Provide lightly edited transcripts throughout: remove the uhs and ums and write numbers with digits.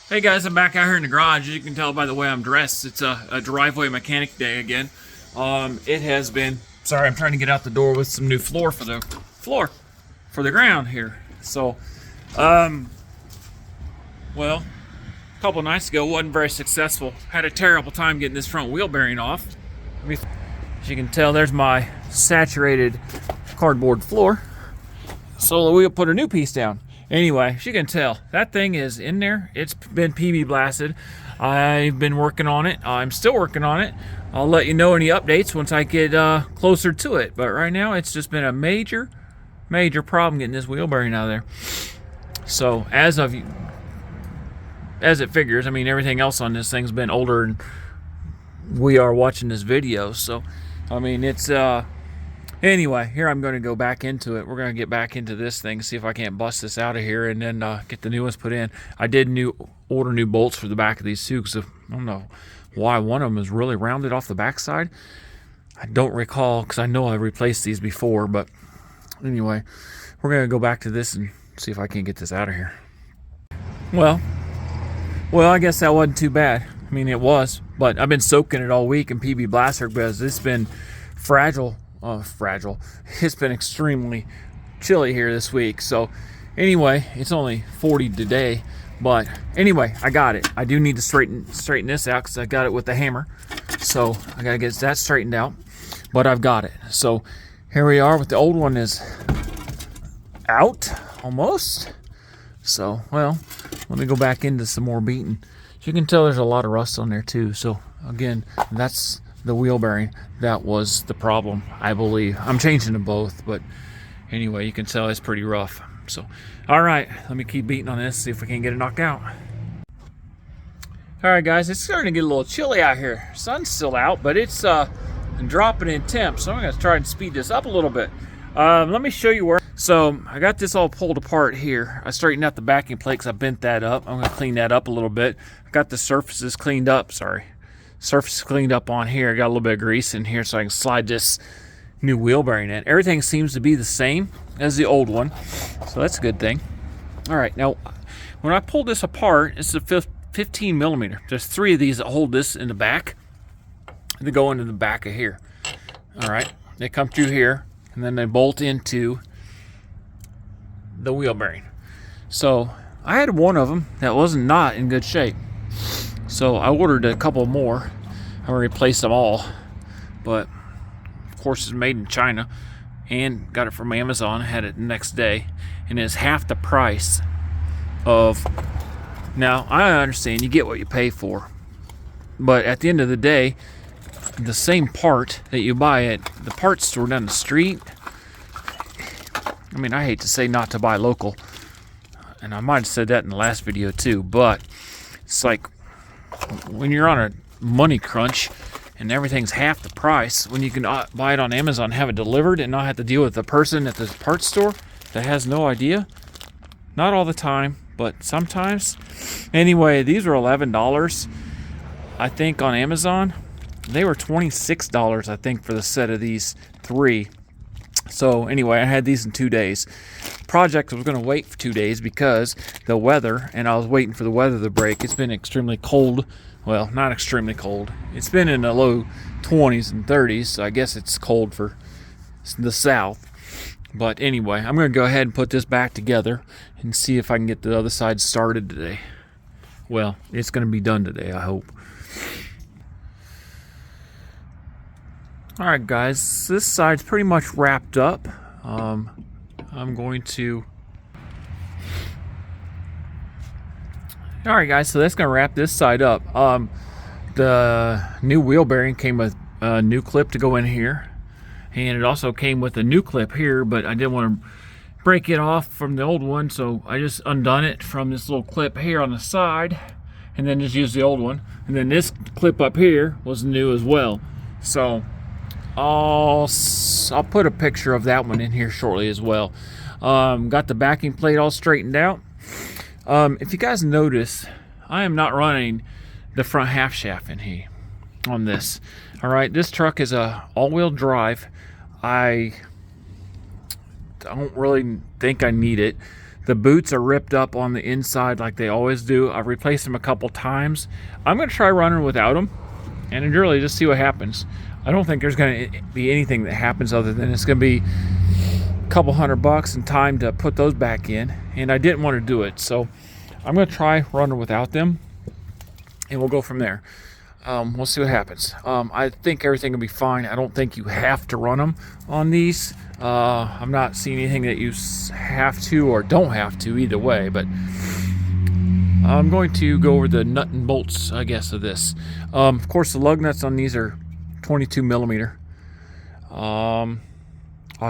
Hey guys, I'm back out here in the garage. As you can tell by the way I'm dressed, it's a driveway mechanic day again. It has been, sorry, I'm trying to get out the door with some new floor for the ground here. So, well, a couple nights ago wasn't very successful. Had a terrible time getting this front wheel bearing off. As you can tell, there's my saturated cardboard floor. So we'll put a new piece down. Anyway, as you can tell, that thing is in there. It's been PB blasted. I've been working on it. I'm still working on it. I'll let you know any updates once I get closer to it. But right now, it's just been a major problem getting this wheel bearing out of there. So as it figures, I mean, everything else on this thing's been older and we are watching this video. So, I mean, it's anyway, here I'm going to go back into it. We're going to get back into this thing, see if I can't bust this out of here and then get the new ones put in. I did order new bolts for the back of these too, because I don't know why one of them is really rounded off the backside. I don't recall, because I know I replaced these before, but anyway, we're going to go back to this and see if I can get this out of here. Well, I guess that wasn't too bad. I mean, it was, but I've been soaking it all week in PB Blaster because it's been fragile. It's been extremely chilly here this week. So anyway, it's only 40 today, but anyway, I got it. I do need to straighten this out because I got it with the hammer. So I gotta get that straightened out, but I've got it. So here we are with the old one is out almost. So, well, let me go back into some more beating. You can tell there's a lot of rust on there too. So again, that's the wheel bearing. That was the problem, I believe. I'm changing them both, but anyway, you can tell it's pretty rough. So, all right, let me keep beating on this, see if we can get it knocked out. All right, guys, it's starting to get a little chilly out here. Sun's still out, but it's dropping in temp, so I'm gonna try and speed this up a little bit. Let me show you where. So I got this all pulled apart here. I straightened out the backing plate because I bent that up. I'm gonna clean that up a little bit. I got the surfaces cleaned up, surface cleaned up on here. I got a little bit of grease in here so I can slide this new wheel bearing in. Everything seems to be the same as the old one, so that's a good thing. All right, now when I pull this apart, it's a 15 millimeter. There's 3 of these that hold this in the back. They go into the back of here. All right, they come through here and then they bolt into the wheel bearing. So I had one of them that was not in good shape. So I ordered a couple more. I replaced them all, but of course it's made in China and got it from Amazon. Had it the next day, and it's half the price of. Now I understand you get what you pay for, but at the end of the day, the same part that you buy at the parts store down the street. I mean, I hate to say not to buy local, and I might have said that in the last video too, but it's like when you're on a money crunch and everything's half the price, when you can buy it on Amazon, have it delivered, and not have to deal with the person at the parts store that has no idea. Not all the time, but sometimes. Anyway, these were $11, I think, on Amazon. They were $26, I think, for the set of these 3. So anyway, I had these in 2 days. Project was going to wait for 2 days because the weather, and I was waiting for the weather to break. It's been extremely cold. Well, not extremely cold. It's been in the low 20s and 30s, so I guess it's cold for the south. But anyway, I'm going to go ahead and put this back together and see if I can get the other side started today. Well, it's going to be done today, I hope. All right, guys, this side's pretty much wrapped up. I'm going to. All right, guys, so that's going to wrap this side up. The new wheel bearing came with a new clip to go in here, and it also came with a new clip here, but I didn't want to break it off from the old one, so I just undone it from this little clip here on the side, and then just used the old one. And then this clip up here was new as well. So I'll put a picture of that one in here shortly as well. Got the backing plate all straightened out. If you guys notice, I am not running the front half shaft in here on this. All right, this truck is a all-wheel drive. I don't really think I need it. The boots are ripped up on the inside like they always do. I've replaced them a couple times. I'm going to try running without them and really just see what happens. I don't think there's going to be anything that happens other than it's going to be a couple $100 and time to put those back in. And I didn't want to do it. So I'm going to try running without them and we'll go from there. We'll see what happens. I think everything will be fine. I don't think you have to run them on these. I'm not seeing anything that you have to or don't have to either way, but I'm going to go over the nut and bolts, I guess, of this. Of course, the lug nuts on these are 22 millimeter. I'll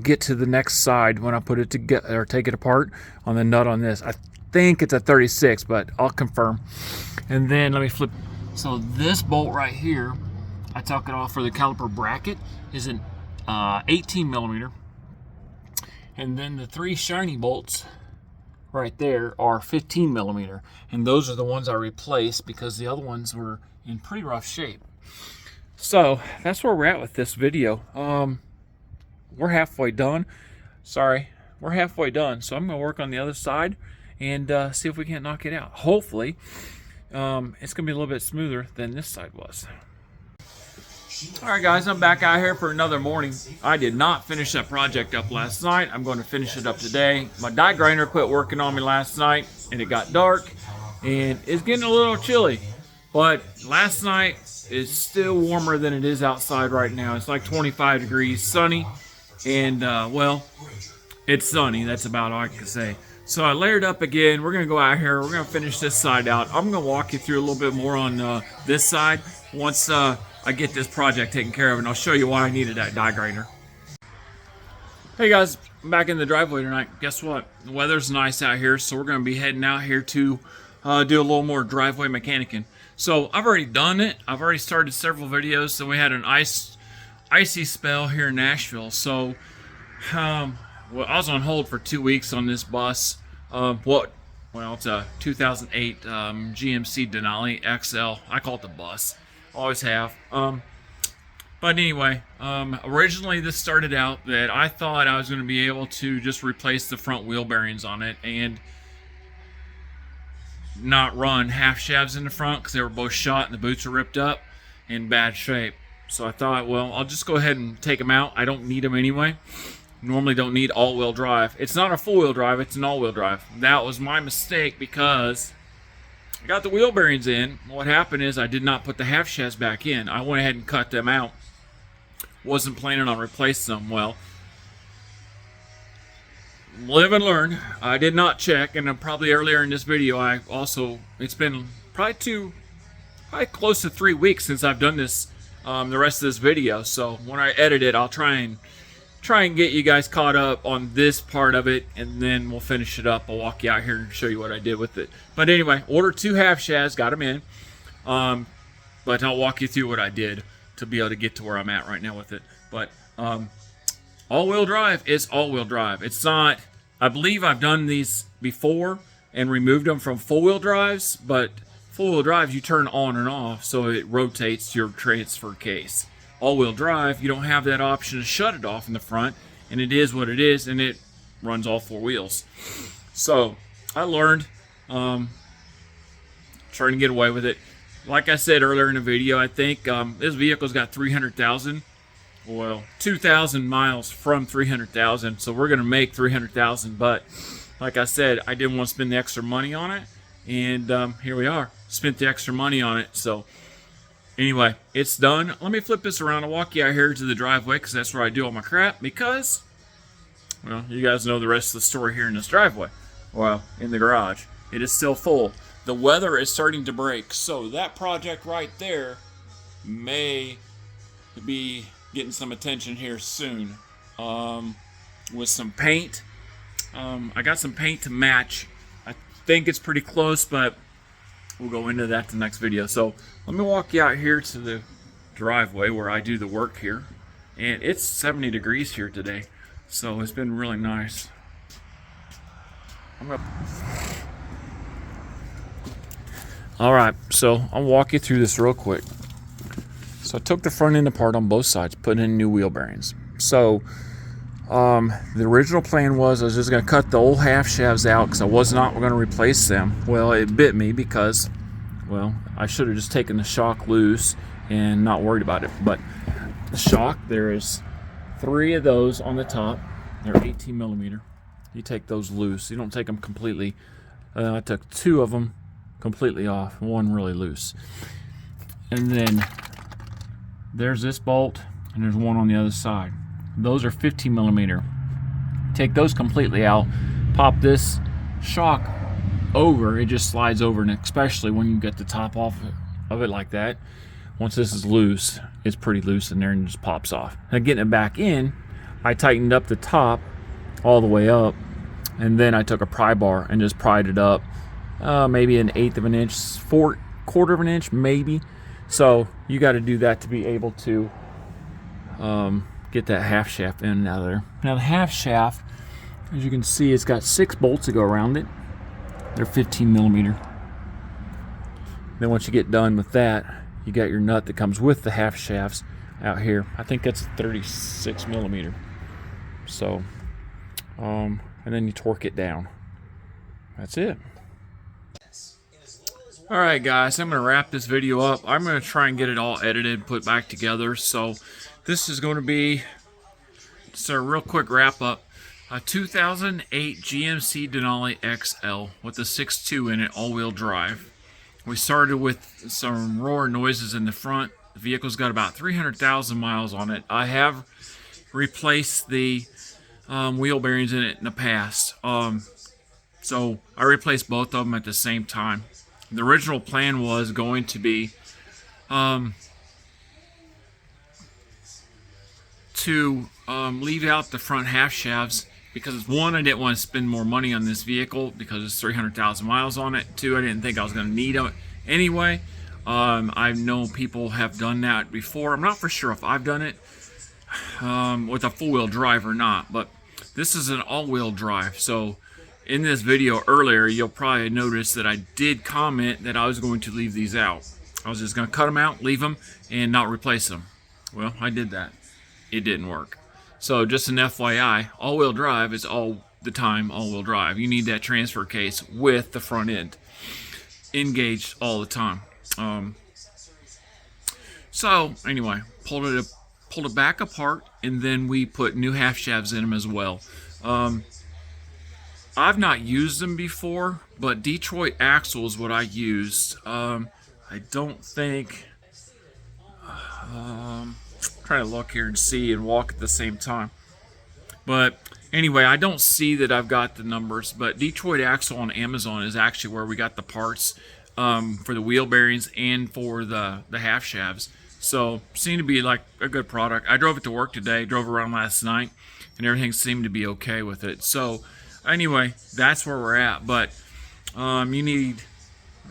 get to the next side when I put it together or take it apart on the nut on this. I think it's a 36, but I'll confirm. And then let me flip. So this bolt right here, I took it off for the caliper bracket, is an 18 millimeter. And then the 3 shiny bolts right there are 15 millimeter. And those are the ones I replaced because the other ones were in pretty rough shape. So that's where we're at with this video. We're halfway done. Sorry, we're halfway done. So I'm going to work on the other side and see if we can't knock it out. Hopefully, it's going to be a little bit smoother than this side was. Alright guys, I'm back out here for another morning. I did not finish that project up last night. I'm going to finish it up today. My die grinder quit working on me last night and it got dark and it's getting a little chilly. But last night is still warmer than it is outside right now. It's like 25 degrees, sunny, and well, it's sunny. That's about all I can say. So I layered up again. We're going to go out here. We're going to finish this side out. I'm going to walk you through a little bit more on this side once I get this project taken care of, and I'll show you why I needed that die grinder. Hey guys, I'm back in the driveway tonight. Guess what? The weather's nice out here, so we're going to be heading out here to do a little more driveway mechanicing. So I've already done it. I've already started several videos. So we had an icy spell here in Nashville. So well, I was on hold for 2 weeks on this bus. Well, it's a 2008 GMC Denali XL. I call it the bus. Always have. But anyway, originally this started out that I thought I was going to be able to just replace the front wheel bearings on it and not run half shafts in the front because they were both shot and the boots are ripped up in bad shape. So I thought, well, I'll just go ahead and take them out. I don't need them anyway. Normally don't need all-wheel drive. It's not a full-wheel drive, it's an all-wheel drive. That was my mistake because I got the wheel bearings in. What happened is I did not put the half shafts back in. I went ahead and cut them out. Wasn't planning on replacing them. Well, live and learn. I did not check, and probably earlier in this video, it's been probably close to 3 weeks since I've done this, the rest of this video. So when I edit it, I'll try and get you guys caught up on this part of it, and then we'll finish it up. I'll walk you out here and show you what I did with it. But anyway, ordered 2 half shafts, got them in. But I'll walk you through what I did to be able to get to where I'm at right now with it. But all-wheel drive is all-wheel drive. It's not, I believe I've done these before and removed them from full-wheel drives, but full-wheel drives you turn on and off so it rotates your transfer case. All-wheel drive, you don't have that option to shut it off in the front, and it is what it is, and it runs all 4 wheels. So I learned, trying to get away with it. Like I said earlier in the video, I think this vehicle's got 300,000, well, 2,000 miles from 300,000, so we're going to make 300,000, but like I said, I didn't want to spend the extra money on it, and here we are, spent the extra money on it. So anyway, it's done. Let me flip this around and walk you out here to the driveway because that's where I do all my crap because, well, you guys know the rest of the story here in this driveway. Well, in the garage. It is still full. The weather is starting to break, so that project right there may be getting some attention here soon. With some paint. I got some paint to match. I think it's pretty close, but we'll go into that in the next video. So let me walk you out here to the driveway where I do the work here. And it's 70 degrees here today. So it's been really nice. Alright, so I'll walk you through this real quick. So I took the front end apart on both sides, put in new wheel bearings. So The original plan was I was just going to cut the old half shafts out because I was not going to replace them. Well, it bit me because, well, I should have just taken the shock loose and not worried about it. But the shock, there is 3 of those on the top. They're 18 millimeter. You take those loose. You don't take them completely. I took 2 of them completely off, 1 really loose. And then there's this bolt, and there's 1 on the other side. Those are 15 millimeter. Take those completely out, pop this shock over, it just slides over, and especially when you get the top off of it like that, once this is loose, it's pretty loose in there and it just pops off. Now getting it back in, I tightened up the top all the way up, and then I took a pry bar and just pried it up, maybe 1/8 of an inch, 1/4 of an inch maybe. So you got to do that to be able to get that half shaft in and out of there. Now the half shaft, as you can see, it's got 6 bolts that go around it. They're 15 millimeter. Then once you get done with that, you got your nut that comes with the half shafts out here. I think that's 36 millimeter. So, and then you torque it down. That's it. Alright guys, I'm going to wrap this video up. I'm going to try and get it all edited, put back together. So this is going to be just a real quick wrap up. A 2008 GMC Denali XL with a 6.2 in it, all-wheel drive. We started with some roar noises in the front. The vehicle's got about 300,000 miles on it. I have replaced the wheel bearings in it in the past. So I replaced both of them at the same time. The original plan was going to be to leave out the front half shafts because, 1, I didn't want to spend more money on this vehicle because it's 300,000 miles on it. 2, I didn't think I was going to need it anyway. I've known people have done that before. I'm not for sure if I've done it with a full-wheel drive or not, but this is an all-wheel drive. So in this video earlier, you'll probably notice that I did comment that I was going to leave these out. I was just going to cut them out, leave them, and not replace them. Well, I did that. It didn't work. So just an FYI, all-wheel drive is all the time all-wheel drive. You need that transfer case with the front end engaged all the time. So anyway, pulled it back apart, and then we put new half shafts in them as well. I've not used them before, but Detroit axle is what I used. I don't think. Trying to look here and see and walk at the same time. But anyway, I don't see that I've got the numbers, but Detroit axle on Amazon is actually where we got the parts for the wheel bearings and for the half shafts. So seemed to be like a good product. I drove it to work today, drove around last night, and everything seemed to be okay with it. So anyway, that's where we're at. But it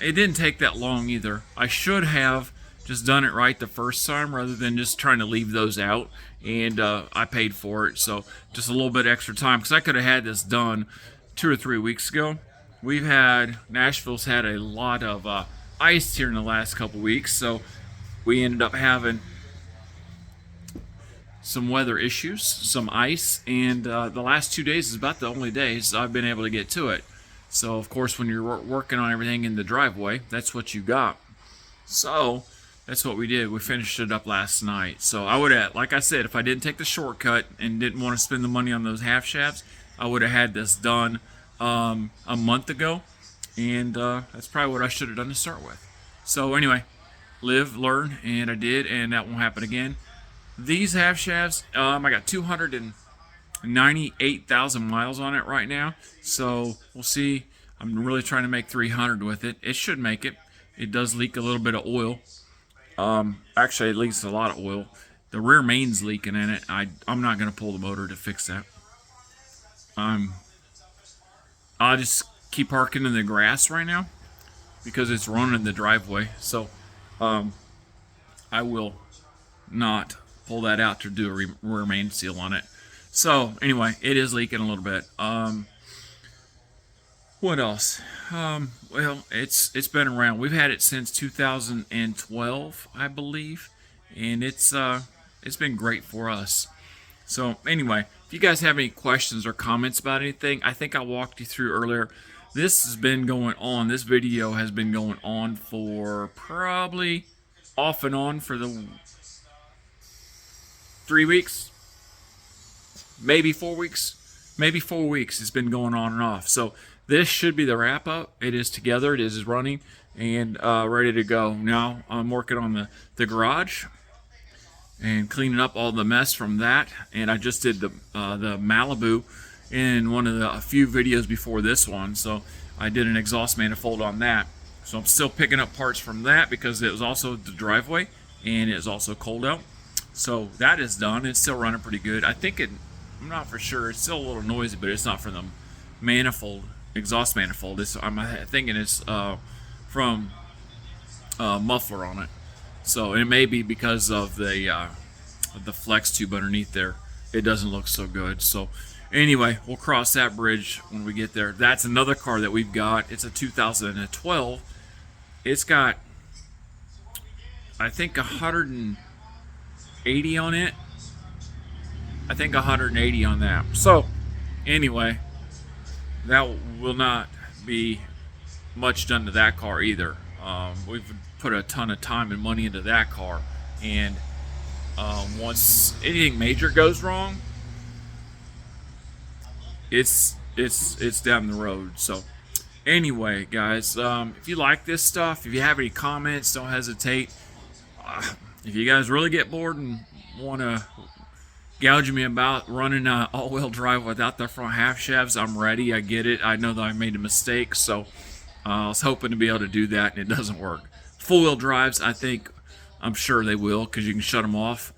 didn't take that long either. I should have just done it right the first time rather than just trying to leave those out, and I paid for it, so just a little bit extra time because I could have had this done 2 or 3 weeks ago. Nashville's had a lot of ice here in the last couple weeks, so we ended up having some weather issues, some ice, and the last 2 days is about the only days I've been able to get to it. So of course when you're working on everything in the driveway, that's what you got. So that's what we did. We finished it up last night. So I would have, like I said, if I didn't take the shortcut and didn't want to spend the money on those half shafts, I would have had this done a month ago. And that's probably what I should have done to start with. So anyway, live, learn, and I did, and that won't happen again. These half shafts, I got 298,000 miles on it right now. So we'll see. I'm really trying to make 300 with it. It should make it. It does leak a little bit of oil. Actually, it leaks a lot of oil. The rear main's leaking in it. I'm not going to pull the motor to fix that. I'll just keep parking in the grass right now because it's running in the driveway. So I will not pull that out to do a rear main seal on it. So anyway, it is leaking a little bit. What else? Well, it's been around. We've had it since 2012, I believe, and it's been great for us. So anyway, if you guys have any questions or comments about anything, I think I walked you through earlier. This has been going on. This video has been going on for probably off and on for the 3 weeks, maybe 4 weeks, maybe 4 weeks. It's been going on and off. So this should be the wrap up. It is together. It is running and ready to go. Now I'm working on the garage and cleaning up all the mess from that. And I just did the Malibu in one of a few videos before this one. So I did an exhaust manifold on that. So I'm still picking up parts from that because it was also the driveway and it was also cold out. So that is done. It's still running pretty good. I'm not for sure. It's still a little noisy, but it's not from the manifold, exhaust manifold. I'm thinking it's from muffler on it. So it may be because of the flex tube underneath there. It doesn't look so good. So anyway, we'll cross that bridge when we get there. That's another car that we've got. It's a 2012. It's got, I think, 180 on it. I think 180 on that. So anyway, that will not be much done to that car either. We've put a ton of time and money into that car, and once anything major goes wrong, it's down the road. So anyway, guys, if you like this stuff, if you have any comments, don't hesitate. If you guys really get bored and want to gouge me about running an all-wheel drive without the front half shafts, I'm ready. I get it. I know that I made a mistake, so I was hoping to be able to do that, and it doesn't work. Full-wheel drives, I'm sure they will, because you can shut them off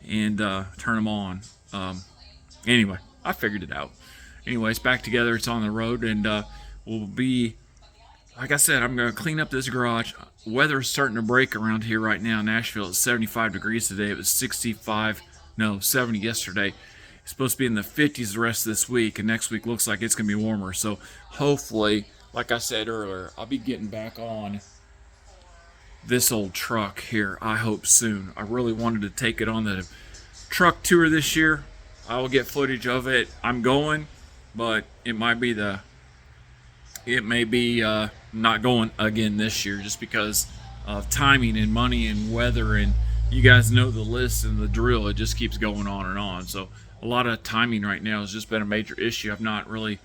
and turn them on. Anyway, I figured it out. Anyway, it's back together. It's on the road, and we'll be, like I said, I'm going to clean up this garage. Weather's starting to break around here right now. Nashville is 75 degrees today. It was 70 yesterday. It's supposed to be in the 50s the rest of this week, and next week looks like it's going to be warmer. So hopefully, like I said earlier, I'll be getting back on this old truck here, I hope soon. I really wanted to take it on the truck tour this year. I will get footage of it. I'm going, but it may be not going again this year just because of timing and money and weather, and you guys know the list and the drill. It just keeps going on and on. So a lot of timing right now has just been a major issue. I've not really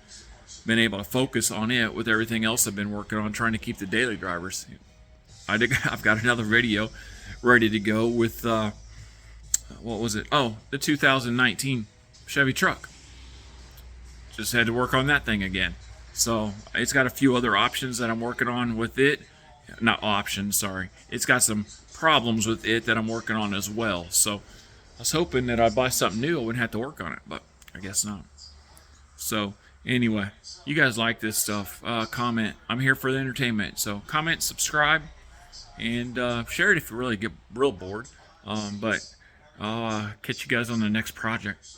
been able to focus on it with everything else I've been working on, trying to keep the daily drivers. I've got another video ready to go with what was it? Oh, the 2019 Chevy truck. Just had to work on that thing again. So it's got a few other options that I'm working on with it. Not options, sorry. It's got some problems with it that I'm working on as well. So I was hoping that I'd buy something new, I wouldn't have to work on it, but I guess not. So anyway, you guys like this stuff, comment. I'm here for the entertainment. So comment, subscribe, and share it if you really get real bored. But I'll catch you guys on the next project.